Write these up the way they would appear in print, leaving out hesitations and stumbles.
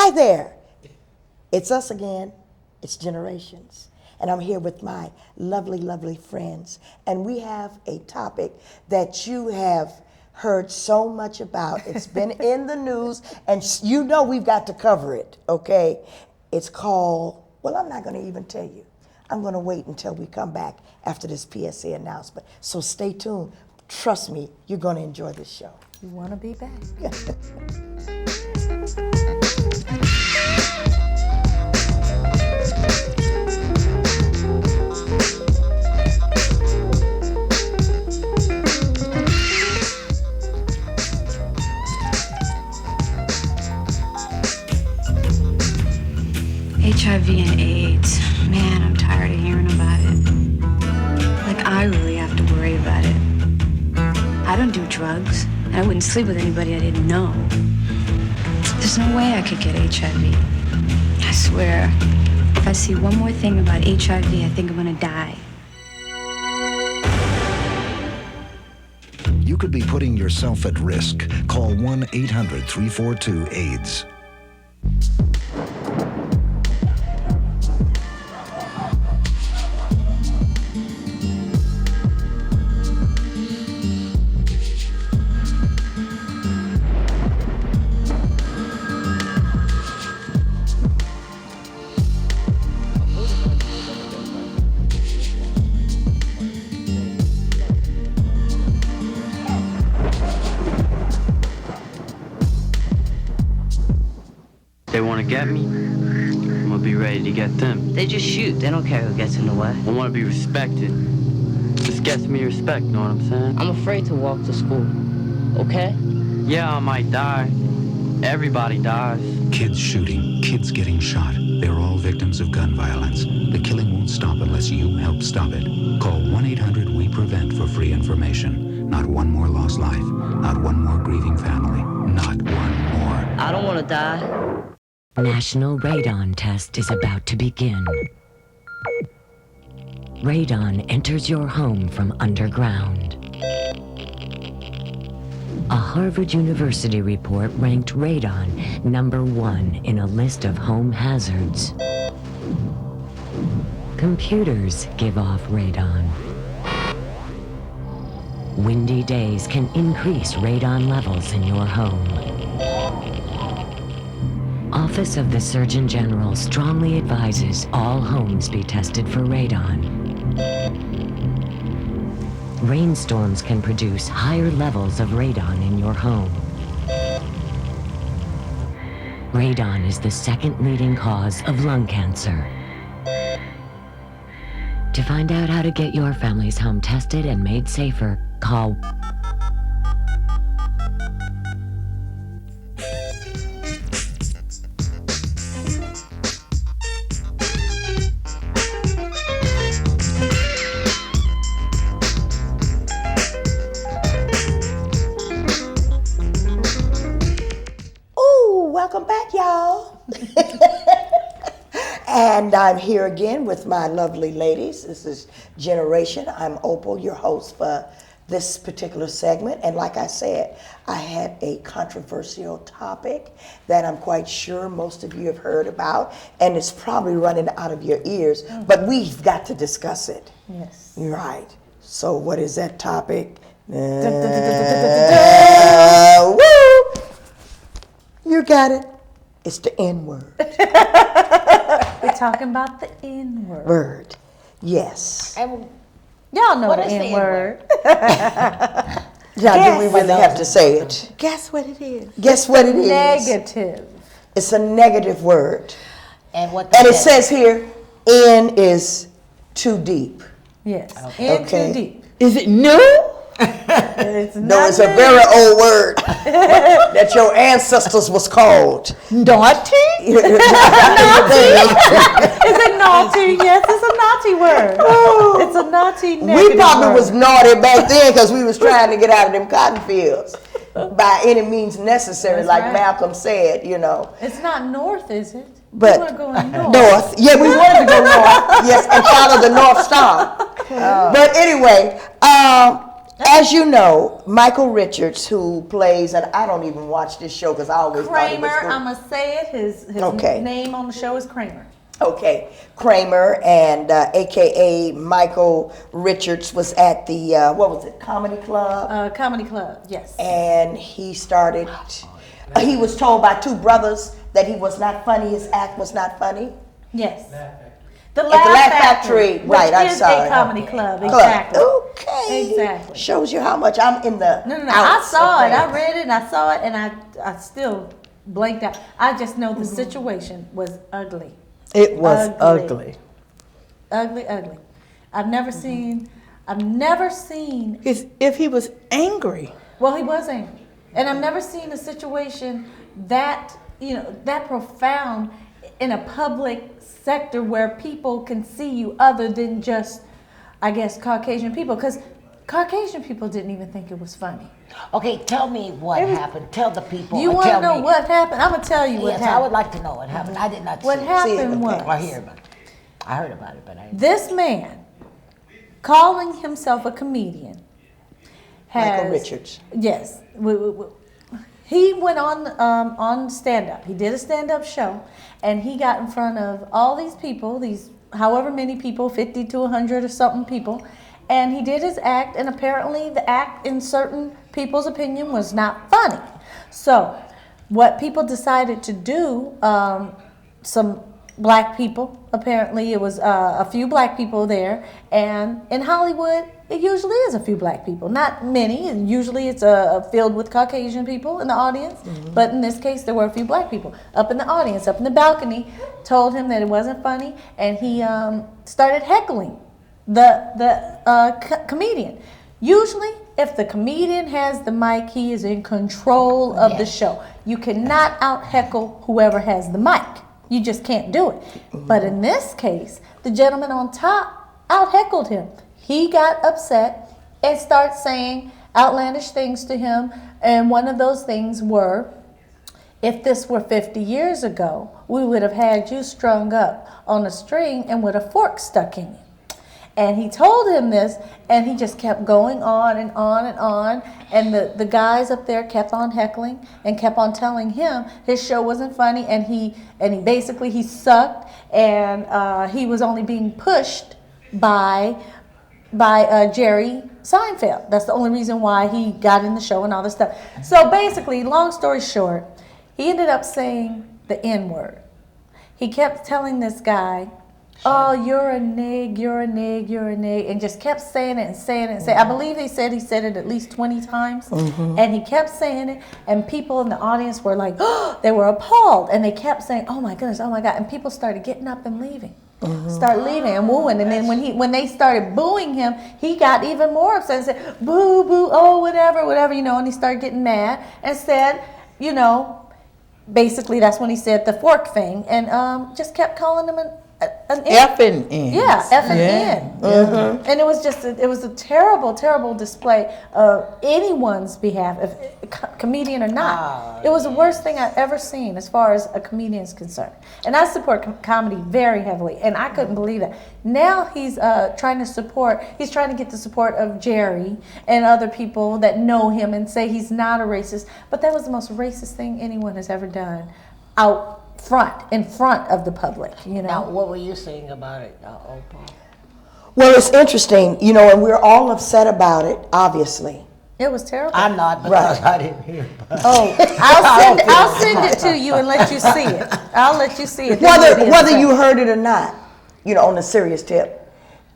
Hi there. It's us again. It's Generations. And I'm here with my lovely, lovely friends. And we have a topic that you have heard so much about. It's been in the news, and you know we've got to cover it, okay? It's called, well, I'm not going to even tell you. I'm going to wait until we come back after this PSA announcement. So stay tuned. Trust me, you're going to enjoy this show. You want to be back. HIV and AIDS. Man, I'm tired of hearing about it. Like, I really have to worry about it. I don't do drugs, and I wouldn't sleep with anybody I didn't know. There's no way I could get HIV. I swear, if I see one more thing about HIV, I think I'm gonna die. You could be putting yourself at risk. Call 1-800-342-AIDS. They want to get me, I'm gonna be ready to get them. They just shoot. They don't care who gets in the way. I want to be respected. This gets me respect, know what I'm saying? I'm afraid to walk to school, okay? Yeah, I might die. Everybody dies. Kids shooting, kids getting shot. They're all victims of gun violence. The killing won't stop unless you help stop it. Call 1-800-WE-PREVENT for free information. Not one more lost life. Not one more grieving family. Not one more. I don't want to die. National Radon Test is about to begin. Radon enters your home from underground. A Harvard University report ranked radon #1 in a list of home hazards. Computers give off radon. Windy days can increase radon levels in your home. Office of the Surgeon General strongly advises all homes be tested for radon. Rainstorms can produce higher levels of radon in your home. Radon is the second leading cause of lung cancer. To find out how to get your family's home tested and made safer, call Welcome back, y'all. And I'm here again with my lovely ladies. This is Generation. I'm Opal, your host for this particular segment. And like I said, I had a controversial topic that I'm quite sure most of you have heard about, and it's probably running out of your ears, but we've got to discuss it. Yes. Right. So what is that topic? Woo! You got it. It's the N-word. We're talking about the N-word. Word. Yes. And y'all know What the is the N-word. Now, do we really have to say it? Guess what it is? Guess what it is? Negative. It's a negative word. And what? And it says here, N is too deep. Yes. Okay. In too deep. Is it new? It's No, not it's a new. very old word that your ancestors was called. Naughty? Naughty. Is it naughty? Yes, it's a naughty word. It's a naughty negative We probably word. was naughty back then because we was trying to get out of them cotton fields by any means necessary, That's like right. Malcolm said, you know. It's not north, is it? But we were going north. north. Yeah, we wanted to go north. Yes, and follow the North Star. But anyway, As you know, Michael Richards, who plays, and I don't even watch this show because I always thought he was Kramer, cool. I'm going to say it. His Okay. name on the show is Kramer. Okay, Kramer and AKA Michael Richards was at the what was it, Comedy Club, Comedy Club, yes. and he started. He was told by two brothers that he was not funny. His act was not funny. Yes. The Laugh Factory, which right? I'm is sorry. a comedy club, exactly. Okay. Exactly. Shows you how much I'm in the. No. I saw it. I read it. And I saw it, and I still blanked out. I just know the situation was ugly. It was ugly. Ugly. I've never seen. If he was angry. Well, he was angry, and I've never seen a situation that that profound in a public sector where people can see you other than just, I guess, Caucasian people, because Caucasian people didn't even think it was funny. Okay, tell me what happened. Tell the people. You want to know what happened? I'm going to tell you what happened. Yes, I would like to know what happened. I did not see What it. happened was, I hear about it. I heard about it, but I didn't. this man, calling himself a comedian, Michael Richards. Yes. He went on stand-up. He did a stand-up show, and he got in front of all these people, these however many people, 50 to 100 or something people, and he did his act, and apparently the act, in certain people's opinion, was not funny. So what people decided to do, some black people, apparently it was a few black people there, and in Hollywood, it usually is a few black people, not many, and usually it's filled with Caucasian people in the audience, but in this case there were a few black people up in the audience, up in the balcony, told him that it wasn't funny, and he started heckling the comedian. Usually, if the comedian has the mic, he is in control of the show. You cannot out-heckle whoever has the mic. You just can't do it. But in this case, the gentleman on top out-heckled him. He got upset and started saying outlandish things to him. And one of those things were, if this were 50 years ago, we would have had you strung up on a string and with a fork stuck in you. And he told him this, and he just kept going on and on and on. And the guys up there kept on heckling and kept on telling him his show wasn't funny, and he basically he sucked, and he was only being pushed by Jerry Seinfeld. That's the only reason why he got in the show and all this stuff. So basically, long story short, he ended up saying the N-word. He kept telling this guy, oh, you're a nig, you're a nig, you're a nig, and just kept saying it and saying it and saying it. I believe he said it at least 20 times, and he kept saying it, and people in the audience were like, oh, they were appalled, and they kept saying, oh my goodness, oh my God, and people started getting up and leaving. Start leaving and wooing, and then when they started booing him, he got even more upset and said, boo, boo, oh, whatever, and he started getting mad and said, basically that's when he said the fork thing, and just kept calling him an F and N. Yeah, F and N. And it was a terrible, terrible display of anyone's behalf, if comedian or not. It was the worst thing I've ever seen as far as a comedian is concerned. And I support comedy very heavily, and I couldn't believe that. Now he's trying to get the support of Jerry and other people that know him and say he's not a racist, but that was the most racist thing anyone has ever done in front of the public, Now, what were you saying about it, Opal? Well, it's interesting, and we're all upset about it, obviously. It was terrible. I'm not, because I didn't hear about it. Oh, I'll send it to you and let you see it. I'll let you see it. Whether you heard it or not, on a serious tip,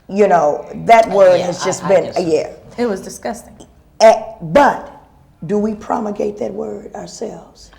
that word has just been, It was disgusting. But do we promulgate that word ourselves?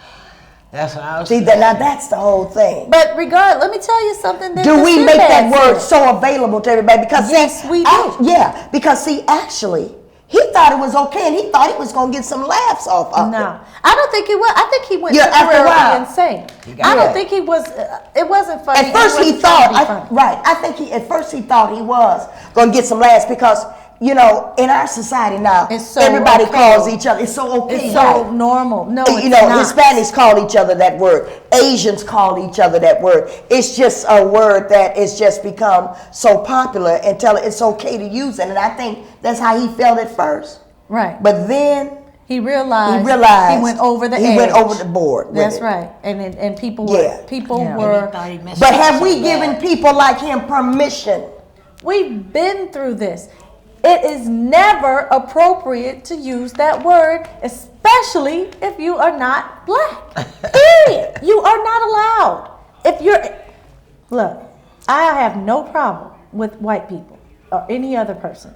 That's what I was saying. Now that's the whole thing. But regardless, let me tell you something. Do we make that word so available to everybody? Because yes, we do. Because actually, he thought it was okay, and he thought he was going to get some laughs off of it. No, I don't think he was. I think he went temporarily insane. I don't think he was. It wasn't funny. At first he thought, I think at first he thought he was going to get some laughs because, in our society now, everybody calls each other. It's so okay. It's so normal. No, it's not. Hispanics call each other that word. Asians call each other that word. It's just a word that has just become so popular and it's okay to use it. And I think that's how he felt at first. Right. But then he realized he went over the edge. He went over the board with That's it. right. And people were. But have we given people like him permission? We've been through this. It is never appropriate to use that word, especially if you are not black. Period. You are not allowed. Look, I have no problem with white people or any other person.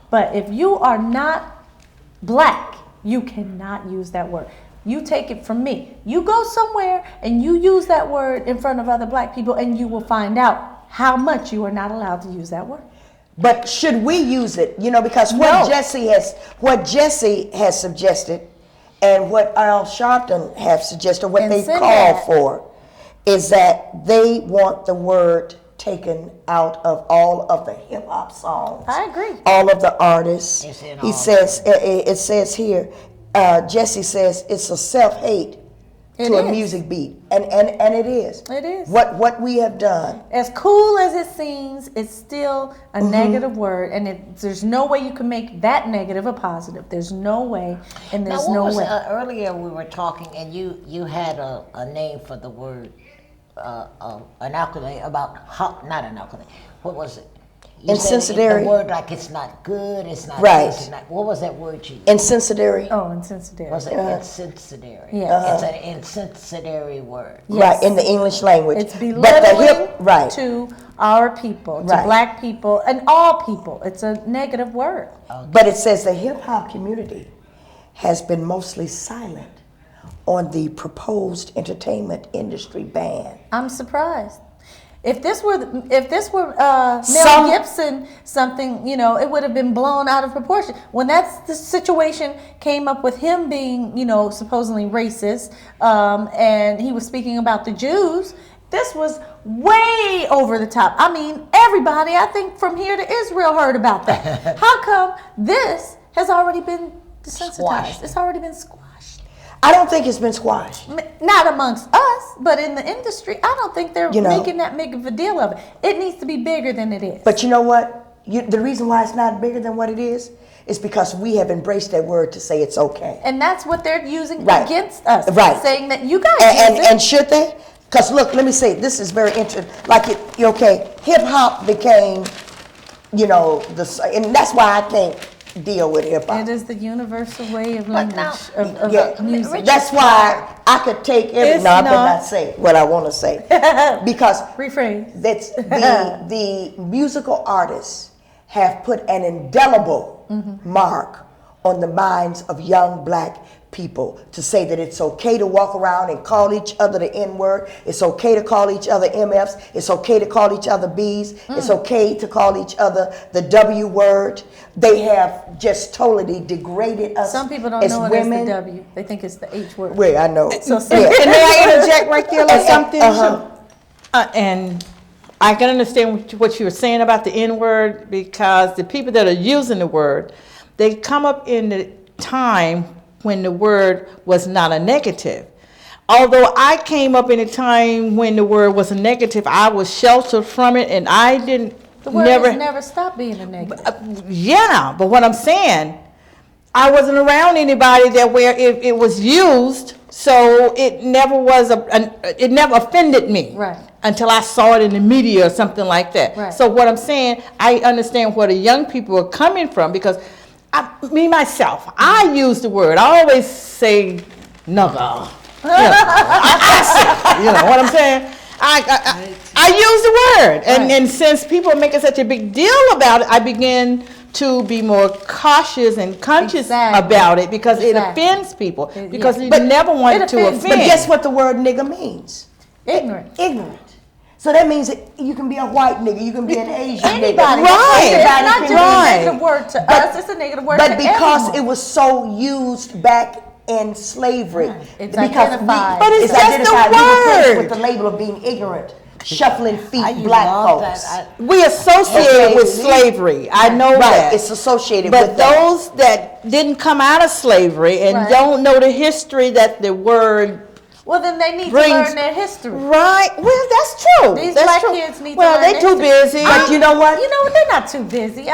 But if you are not black, you cannot use that word. You take it from me. You go somewhere and you use that word in front of other black people and you will find out how much you are not allowed to use that word. But should we use it? Because what Jesse has suggested, and what Al Sharpton have suggested, what they call for, is that they want the word taken out of all of the hip hop songs. I agree. All of the artists. He says it says here. Jesse says it's a self-hate to a music beat, and it is. It is. What we have done. As cool as it seems, it's still a negative word, and there's no way you can make that negative a positive. There's no way, and there's no way. Earlier we were talking, and you had a name for the word, an acronym about not an acronym. What was it? Incendiary. The word like it's not good, it's not right. It's not, what was that word you used? Incendiary. Oh, incendiary. Was it incendiary? Yeah. It's an incendiary word. Yes. Right, in the English language. It's belittling to our people, to right. black people, and all people. It's a negative word. Okay. But it says the hip hop community has been mostly silent on the proposed entertainment industry ban. I'm surprised. If this were Mel Gibson, something, it would have been blown out of proportion. When the situation came up with him being, supposedly racist, and he was speaking about the Jews, this was way over the top. I mean, everybody, I think from here to Israel heard about that. How come this has already been desensitized? Squashed. It's already been squashed. I don't think it's been squashed. Not amongst us, but in the industry, I don't think they're making that big of a deal of it. It needs to be bigger than it is. But you know what? The reason why it's not bigger than what it is because we have embraced that word to say it's okay. And that's what they're using right. against us. Right. Saying that you guys use it. And should they? Because look, let me say, this is very interesting. Hip hop became, and that's why I can't deal with hip hop. It is the universal way of language of music. That's why I could take I better not say what I want to say because rephrase. That's the musical artists have put an indelible mark on the minds of young black people to say that it's okay to walk around and call each other the N-word. It's okay to call each other MFs. It's okay to call each other Bs. It's okay to call each other the W word. They have just totally degraded us. Some people don't know it as the W. They think it's the H word. Well, I know. So may I interject right there or something? And I can understand what you were saying about the N-word, because the people that are using the word, they come up in the time when the word was not a negative. Although I came up in a time when the word was a negative, I was sheltered from it, and I didn't. The word has never stopped being a negative. But what I'm saying, I wasn't around anybody that where it was used, so it never was it never offended me. Right. Until I saw it in the media or something like that. Right. So what I'm saying, I understand where the young people are coming from, because myself, I use the word. I always say nugga. You know what I'm saying? I use the word, and since people are making such a big deal about it, I begin to be more cautious and conscious about it, because it offends people. Because you never want to offend. But guess what the word nigga means? Ignorant. Ignorant. So that means that you can be a white nigga, you can be an Asian nigga. Right. It's not just a negative word to us, it's a negative word to everyone. But because it was so used back in slavery, it's identified. But it's just the word. With the label of being ignorant, shuffling feet, black folks. We associate it with slavery. I know that. It's associated with that. But those that didn't come out of slavery and don't know the history that the word well, then they need to learn their history. Right. Well, that's true. These black kids need to learn Well, they're too busy. But you know what? You know, they're not too busy.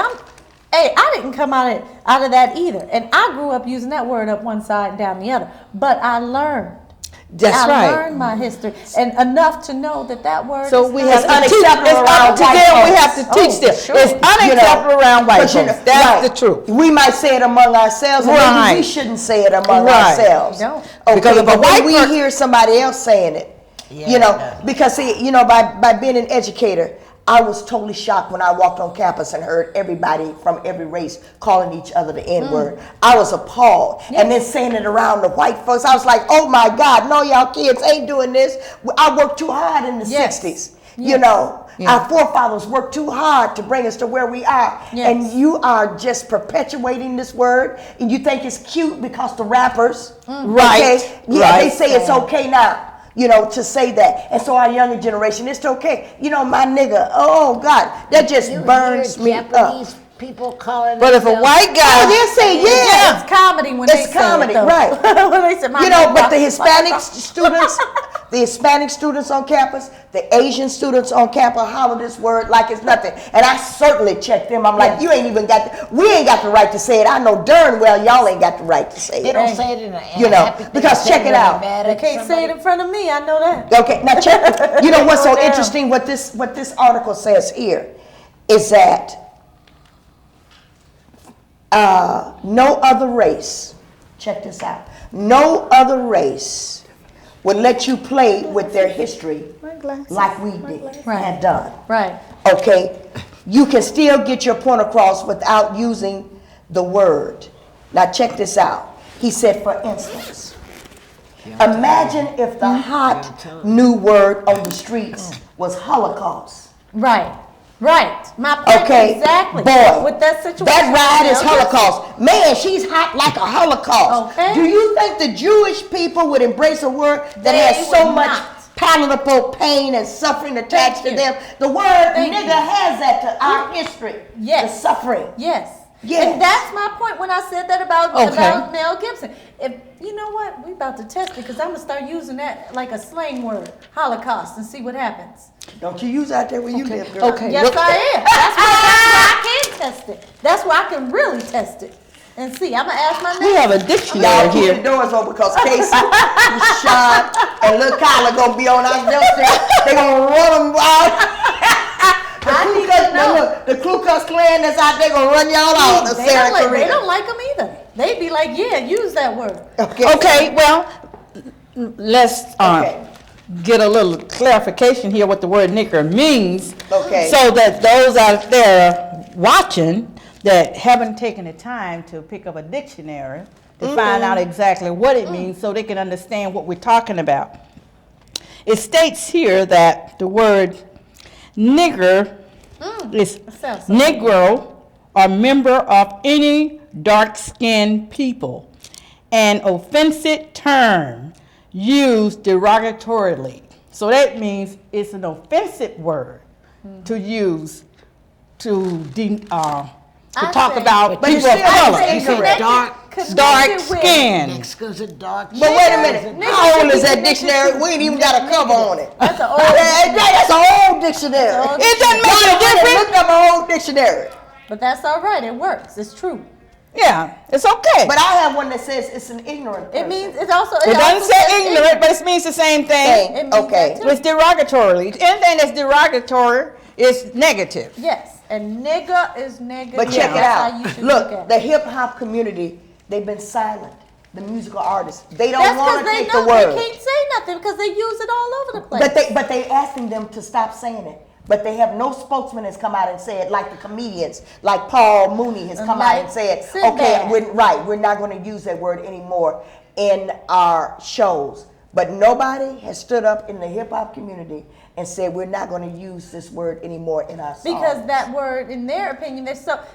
Hey, I didn't come out of that either. And I grew up using that word up one side and down the other. But I learned. That's right. I learned my history and enough to know that word So is we not have to teach. unacceptable It's around up to white them. We folks. have to teach them. sure. It's unacceptable around white But you folks. know, That's right. the truth. We might say it among ourselves, and Right. maybe we shouldn't say it among Right. ourselves. You don't. Okay, Because if a but when white we per- hear somebody else saying it, you know, because see, you know, by being an educator, I was totally shocked when I walked on campus and heard everybody from every race calling each other the N-word. I was appalled. And then saying it around the white folks, I was like, oh my God, no, y'all kids ain't doing this. I worked too hard in the Yes. 60s. Yes. You know, Yeah. our forefathers worked too hard to bring us to where we are. Yes. And you are just perpetuating this word. And you think it's cute because the rappers, Right. okay, yeah, Right. they say it's okay now. You know, to say that. And so our younger generation, it's okay. You know, my nigga, oh God, that just You burns hear me up. Japanese people calling But if a themselves- white guy, Oh, they say, yeah. It's comedy when they It's say comedy, it, though. right. When they say, You know, but the Hispanic students, the Hispanic students on campus, the Asian students on campus holler this word like it's nothing. And I certainly check them. I'm like, you ain't even we ain't got the right to say it. I know darn well y'all ain't got the right to say They it. don't say it in a You know, happy thing. because They check it really out. mad They at can't say it somebody. in front of me. I know that. Okay, now check. You know what's so Go down. interesting? What this article says here is that no other race. Check this out. No other race would let you play with their history like we did had done. Right. Okay, you can still get your point across without using the word. Now check this out. He said, for instance, imagine if the hot new word on the streets was Holocaust. Right. Right. My point Okay, exactly. boy, With that situation. that ride is Mel Holocaust. Man, she's hot like a Holocaust. Okay. Do you think the Jewish people would embrace a word that They has so would much not. palatable pain and suffering attached Thank to you. them? The word Thank nigga you. has that to our history. Yes. The suffering. Yes. Yes. And that's my point when I said that about Okay. Mel Gibson. If you know what, we about to test it because I'm gonna start using that like a slang word, Holocaust, and see what happens. Don't you use out there where you live, girl. Okay. Yes, look- I am. That's why I can test it. That's why I can really test it and see. I'm gonna ask my we neighbor. have a Y'all dictionary keep here. the doors open because Casey, Sean, and Lil Kyla gonna be on our doorstep. They gonna run them out. I need to know. Look, the Ku Klux Klan that's out there gonna run y'all out. They don't like them either. They be like, yeah, use that word. Okay, well, let's Okay. get a little clarification here what the word nigger means. Okay. So that those out there watching that haven't taken the time to pick up a dictionary to find out exactly what it means so they can understand what we're talking about. It states here that the word nigger is sounds so Negro or member of any dark-skinned people, an offensive term used derogatorily. So that means it's an offensive word to use to talk say- about But you people of still color. say ignorant. Dark skin. Exquisite dark. But wait a minute, how old is that dictionary? We ain't even got a cover on it. That's an old. That's an old dictionary. That's an old It doesn't make Y'all a went and difference. looked up an old dictionary. But that's all right. It works. It's true. Yeah, it's okay. But I have one that says it's an ignorant person. It means it's also. It doesn't also say says ignorant, but it means the same thing. Thing. It means Okay. that too. It's derogatorily. Anything that's derogatory is negative. Yes, and nigger is nigger. But check it That's how out. you should look Look, at the it. hip hop community, they've been silent. The musical artists, they don't That's want because to they take the know word. they can't say nothing because they use it all over the place. But they asking them to stop saying it. But they have no spokesman has come out and said, like the comedians, like Paul Mooney has come out and said, Sinbad. okay, we're not going to use that word anymore in our shows. But nobody has stood up in the hip hop community and said we're not going to use this word anymore in our songs. Because that word, in their opinion,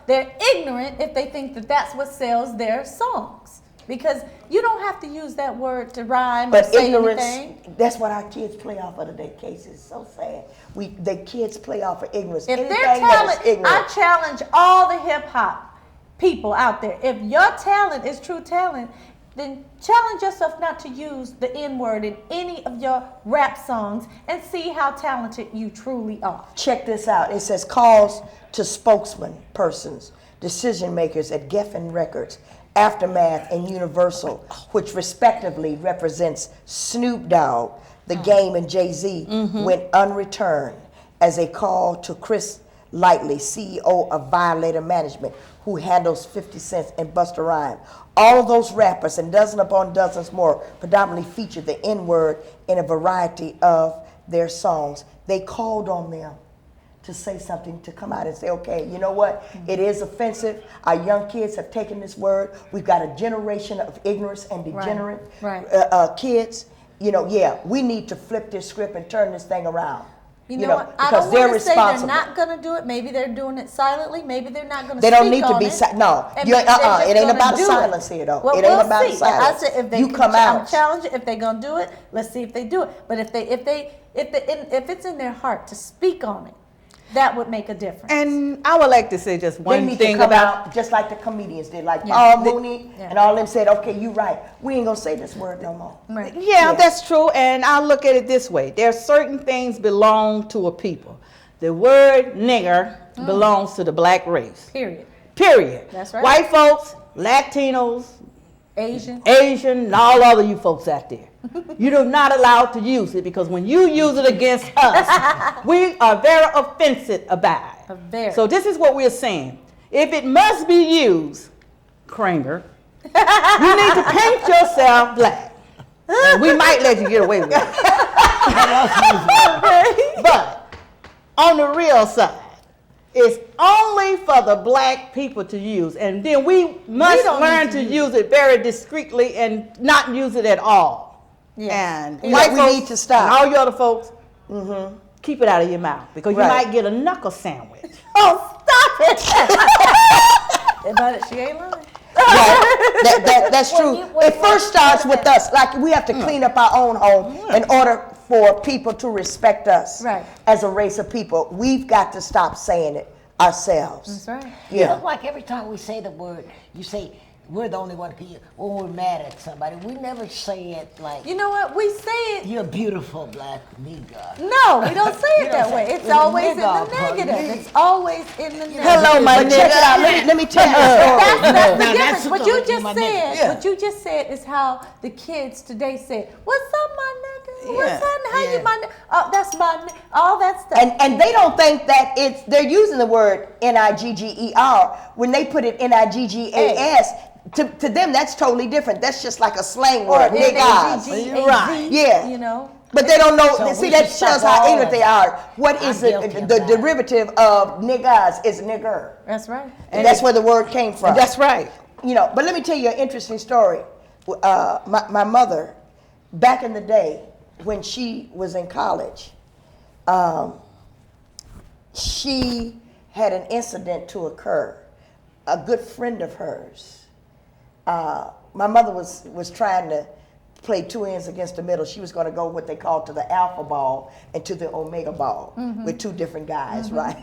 they're ignorant if they think that that's what sells their songs. Because you don't have to use that word to rhyme or But say ignorance, anything. that's what our kids play off of today. Casey, it's so sad. The kids play off of ignorance. If Anything their that talent, is ignorant. I challenge all the hip hop people out there. If your talent is true talent, then challenge yourself not to use the N word in any of your rap songs and see how talented you truly are. Check this out. It says calls to spokesman persons decision makers at Geffen Records, Aftermath, and Universal, which respectively represents Snoop Dogg, The Game, and Jay-Z, went unreturned as a call to Chris Lightly, CEO of Violator Management, who handles 50 Cent and Busta Rhymes. All of those rappers and dozen upon dozens more predominantly featured the N-word in a variety of their songs. They called on them to say something, to come out and say, okay, you know what? It is offensive. Our young kids have taken this word. We've got a generation of ignorance and degenerate kids. You know, yeah, we need to flip this script and turn this thing around. You know what? I don't want to say they're not going to do it. Maybe they're doing it silently. Maybe they're not going to speak on it. They don't need to be no. It ain't about silence here, though. Well, it ain't about silence. I said if they you come out. I'm challenging. If they're going to do it, let's see if they do it. But if it's in their heart to speak on it, that would make a difference. And I would like to say just one they need thing to come about out just like the comedians did, like Paul Mooney and all them said, okay, you right. We ain't gonna say this word no more. Right. Yeah, that's true. And I look at it this way: there are certain things belong to a people. The word nigger belongs to the black race. Period. That's right. White folks, Latinos, Asian, and all other you folks out there. You're not allowed to use it because when you use it against us, we are very offensive about it. So this is what we're saying. If it must be used, Kramer, you need to paint yourself black. And we might let you get away with it. But on the real side, it's only for the black people to use. And then we must learn to use it very discreetly and not use it at all. Yes. And white folks need to stop. And all you other folks, keep it out of your mouth because you might get a knuckle sandwich. Oh, stop it! But she ain't lying. That's true. It first starts with us. Like we have to clean up our own home in order for people to respect us as a race of people. We've got to stop saying it ourselves. That's right. Yeah. It looks like every time we say the word, you say, we're the only one when we're mad at somebody. We never say it like, you know what? We say it. You're a beautiful black nigga. No, we don't say it that way. It's always in the negative. It's always in the negative. Hello, my nigga. Check it out. Let me tell you a story. That's the difference. What you just said, what you just said is how the kids today say, "What's up, my nigga? What's up? How you, my nigga? Oh, that's my nigga." All that stuff. And they don't think that they're using the word Nigger when they put it Niggas. To them, that's totally different. That's just like a slang word, niggas. Right. Yeah. You know. But they don't know. So see, that shows how ignorant they are. What is the that. derivative of niggas is nigger. That's right. And that's where the word came from. That's right. You know, but let me tell you an interesting story. My mother, back in the day when she was in college, she had an incident to occur. A good friend of hers. My mother was trying to play two ends against the middle. She was going to go what they call to the alpha ball and to the omega ball with two different guys, right?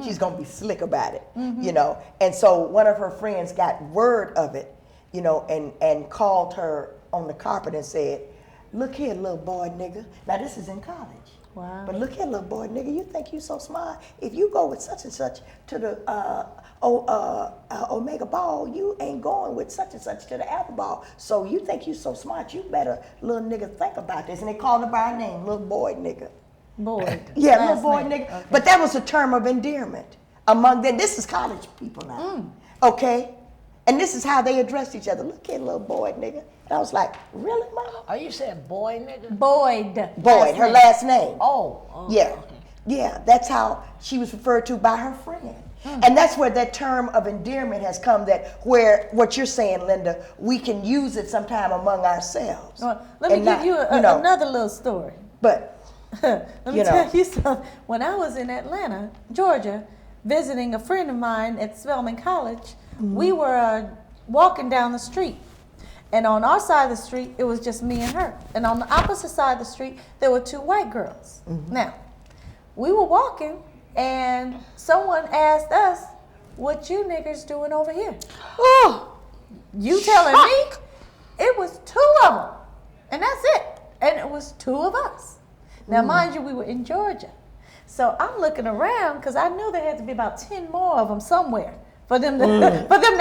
She's going to be slick about it, you know. And so one of her friends got word of it, you know, and called her on the carpet and said, "Look here, little boy nigga." Now this is in college. Wow. But look here, little boy nigga, you think you so smart? If you go with such and such to the omega ball, you ain't going with such and such to the alpha ball. So you think you so smart, you better, little nigga, think about this. And they called her by her name, little boy nigga. Boy. Yeah, little boy nigga. Okay. But that was a term of endearment among them. This is college people now, okay? And this is how they addressed each other. Look here, little boy nigga. And I was like, really, Mama? Are you saying boy nigga? Boyd. Her last name. Oh. Yeah. Okay. Yeah, that's how she was referred to by her friend. And that's where that term of endearment has come, that where what you're saying, Linda, we can use it sometime among ourselves. Well, let me give you another little story. But let me tell you something. When I was in Atlanta, Georgia, visiting a friend of mine at Spelman College, we were walking down the street. And on our side of the street, it was just me and her. And on the opposite side of the street, there were two white girls. Now, we were walking, and someone asked us, "What you niggers doing over here?" Oh, you telling me? It was two of them, and that's it. And it was two of us. Now, mind you, we were in Georgia. So I'm looking around, because I knew there had to be about 10 more of them somewhere. for them to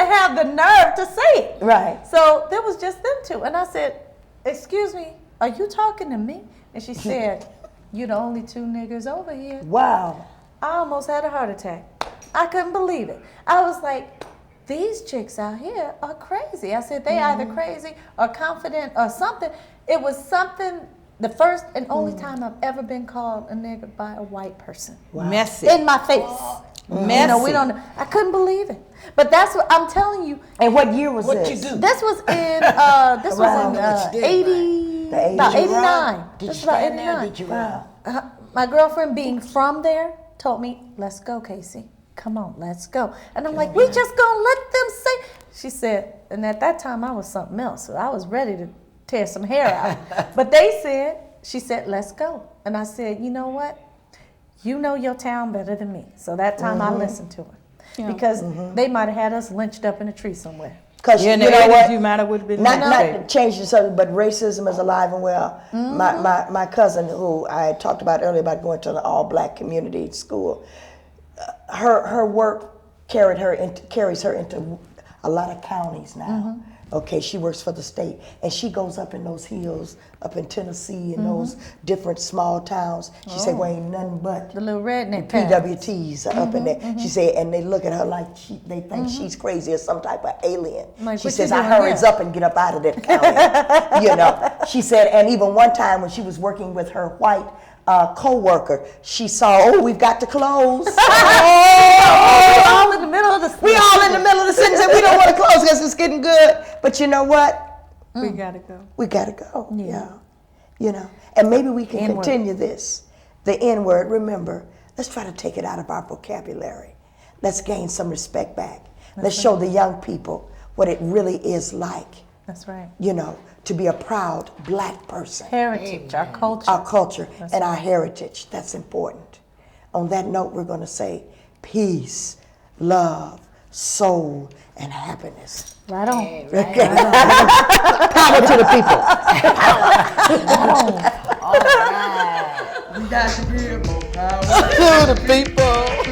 have the nerve to say it. Right. So there was just them two. And I said, excuse me, are you talking to me? And she said, you the only two niggers over here. Wow. I almost had a heart attack. I couldn't believe it. I was like, these chicks out here are crazy. I said, they either crazy or confident or something. It was something, the first and only time I've ever been called a nigger by a white person. Wow. Messy. In my face. Messy. You know, we don't, I couldn't believe it. But that's what I'm telling you. And what year was What this? you do? This was in, Which day, 80, The about 80s. 89. Did you This was about stand there? 89. Did you run? My girlfriend being from there told me, let's go, Kacey. Come on, let's go. And I'm like, we just gonna let them say. She said, and at that time I was something else. So I was ready to tear some hair out. But they said, she said, let's go. And I said, you know what? You know your town better than me. So that time I listened to her. Yeah. Because they might have had us lynched up in a tree somewhere. Because Yeah, in you the know 80s, what? you might have would have been Not devastated. to change the subject, but racism is alive and well. My cousin, who I talked about earlier about going to the all-black community school, her work carries her into a lot of counties now. Okay, she works for the state, and she goes up in those hills, up in Tennessee, and those different small towns. She said, "Well, ain't nothing but The little redneck town. PWTs are up in there." She said, and they look at her like they think she's crazy or some type of alien. Like, She what says, you "I doing hurries here?" up and get up out of that county." You know, she said, and even one time when she was working with her white co-worker, she saw, "Oh, we've got to close." We're all in the middle of the We all in the middle of the sentence and we don't want to close because it's getting good. But you know what? We gotta go. We got to go. Yeah. You know, and maybe we can N-word. continue this. The N-word, remember, let's try to take it out of our vocabulary. Let's gain some respect back. Let's show the young people what it really is like, That's right. you know, to be a proud black person. Heritage, our culture. Our culture and our heritage. That's important. On that note, we're going to say peace, love, soul, and happiness. Right on. Power to the people. All right. To the people.